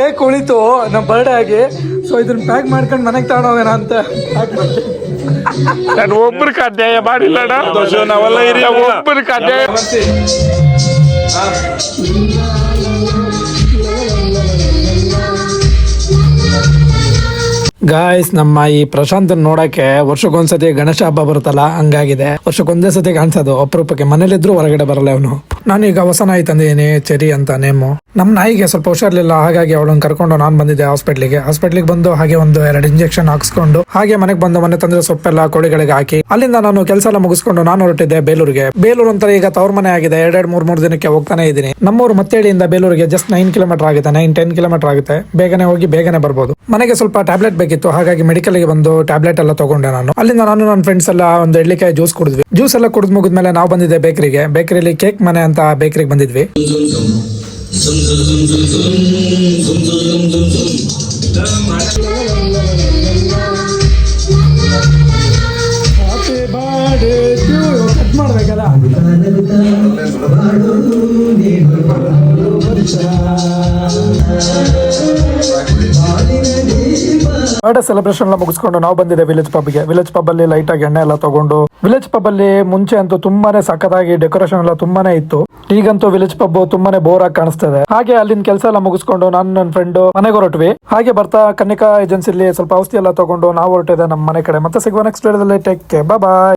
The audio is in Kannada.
ಕೇಕ್ ಉಳಿತು ನಮ್ಮ ಬರ್ಡೇ ಆಗಿ. ಸೊ ಇದನ್ನ ಪ್ಯಾಕ್ ಮಾಡ್ಕೊಂಡು ಮನೆಗೆ ತಗೊಂಡೋಗೋಣ ಅಂತ ಪ್ಯಾಕ್ ಮಾಡಿ. ನಾನು ಒಬ್ಬರಿಗೆ ಅಧ್ಯಾಯ ಮಾಡಿಲ್ಲ ನಾವೆಲ್ಲ ಹಿರಿಯ ಒಬ್ಬರಿಗೆ ಅಧ್ಯಾಯ. ಗಾಯ್ಸ್, ನಮ್ಮ ಈ ಪ್ರಶಾಂತ್ ನೋಡಕ್ಕೆ ವರ್ಷಕ್ಕೊಂದ್ಸತಿ ಗಣೇಶ ಹಬ್ಬ ಬರುತ್ತಲ್ಲ, ಹಂಗಾಗಿದೆ. ವರ್ಷಕ್ಕೊಂದೇ ಸತಿ ಕಾಣಿಸೋದು ಅಪರೂಪಕ್ಕೆ. ಮನೇಲಿದ್ರು ಹೊರಗಡೆ ಬರಲ್ಲ ಅವನು. ನಾನೀಗ ಹೊಸ ನಾಯಿ ತಂದಿದ್ದೀನಿ, ಚೆರಿ ಅಂತ ನೇಮು. ನಮ್ಮ ನಾಯಿಗೆ ಸ್ವಲ್ಪ ಹುಷಾರ್ಲಿಲ್ಲ, ಹಾಗಾಗಿ ಅವಳನ್ನ ಕರ್ಕೊಂಡು ನಾನು ಬಂದಿದ್ದೆ ಹಾಸ್ಪಿಟ್ಲಿಗೆ ಬಂದು ಹಾಗೆ 1-2 ಇಂಜೆಕ್ಷನ್ ಹಾಕ್ಸ್ಕೊಂಡು ಹಾಗೆ ಮನೆಗೆ ಬಂದು ಮನೆ ತಂದ್ರೆ ಸೊಪ್ಪೆಲ್ಲ ಕೋಳಿಗಳಿಗೆ ಹಾಕಿ ಅಲ್ಲಿಂದ ನಾನು ಕೆಲಸ ಎಲ್ಲ ಮುಗಿಸ್ಕೊಂಡು ನಾನು ಹೊರಟಿದ್ದೆ ಬೇಲೂರು ಅಂತ. ಈಗ ತವ್ರ ಮನೆ ಆಗಿದೆ. 2-3 ದಿನಕ್ಕೆ ಹೋಗ್ತಾನೆ ಇದ್ದೀನಿ. ನಮ್ಮೂರು ಮತ್ತೇಳಿಯಿಂದ ಬೇಲೂರಿಗೆ ಜಸ್ಟ್ 9 ಕಿಲೋಮೀಟರ್ ಆಗುತ್ತೆ, 9-10 ಕಿಲೋಮೀಟರ್ ಆಗುತ್ತೆ. ಬೇಗನೆ ಹೋಗಿ ಬೇಗನೆ ಬರ್ಬೋದು. ಮನೆಗೆ ಸ್ವಲ್ಪ ಟ್ಯಾಬ್ಲೆಟ್ ಬೇಕಿತ್ತು, ಹಾಗಾಗಿ ಮೆಡಿಕಲ್ ಗೆ ಬಂದು ಟ್ಯಾಬ್ಲೆಟ್ ಎಲ್ಲ ತಗೊಂಡೆ ನಾನು. ಅಲ್ಲಿಂದ ನಾನು ನನ್ನ ಫ್ರೆಂಡ್ಸ್ ಎಲ್ಲ ಒಂದು ಎಳ್ಳಿಕಾಯಿ ಜ್ಯೂಸ್ ಕುಡಿದ್ವಿ. ಜ್ಯೂಸ್ ಎಲ್ಲ ಕುಡಿದ್ ಮುಗಿದ್ಮೇಲೆ ನಾವು ಬಂದಿದ್ದೆ ಬೇಕರಿಲಿ ಕೇಕ್ ಮನೆ ಅಂತ ಬೇಕರಿಗೆ ಬಂದಿದ್ವಿ. ಕಟ್ ಮಾಡ್ಬೇಕಲ್ಲ. ಬರ್ಡೇ ಸೆಲೆಬ್ರೇಷನ್ ಎಲ್ಲ ಮುಗಿಸ್ಕೊಂಡು ನಾವು ಬಂದಿದೆ ವಿಲೇಜ್ ಪಬ್ ಅಲ್ಲಿ ಲೈಟ್ ಆಗಿ ಎಣ್ಣೆ ಎಲ್ಲ ತಗೊಂಡು. ವಿಲೇಜ್ ಪಬ್ ಅಲ್ಲಿ ಮುಂಚೆ ಅಂತೂ ತುಂಬಾನೇ ಸಖತ್ತಾಗಿ ಡೆಕೋರೇಷನ್ ಎಲ್ಲ ತುಂಬಾನೇ ಇತ್ತು. ಈಗಂತೂ ವಿಲೇಜ್ ಪಬ್ ತುಂಬಾನೇ ಬೋರ್ ಆಗಿ ಕಾಣಿಸ್ತದೆ. ಹಾಗೆ ಅಲ್ಲಿನ ಕೆಲಸ ಎಲ್ಲ ಮುಗಿಸ್ಕೊಂಡು ನಾನು ನನ್ನ ಫ್ರೆಂಡ್ ಮನೆಗೆ ಹೊರಟ್ವಿ. ಹಾಗೆ ಬರ್ತಾ ಕನ್ನಿಕಾ ಏಜೆನ್ಸಿಲಿ ಸ್ವಲ್ಪ ಔಷಧಿ ಎಲ್ಲ ತಗೊಂಡು ನಾವು ಹೊರಟಿದೆ ನಮ್ಮ ಮನೆ ಕಡೆ. ಮತ್ತೆ ಸಿಗುವ ನೆಕ್ಸ್ಟ್ ವಿಡಿಯೋದಲ್ಲಿ. ಟೇಕ್ ಕೇರ್, ಬಾಯ್.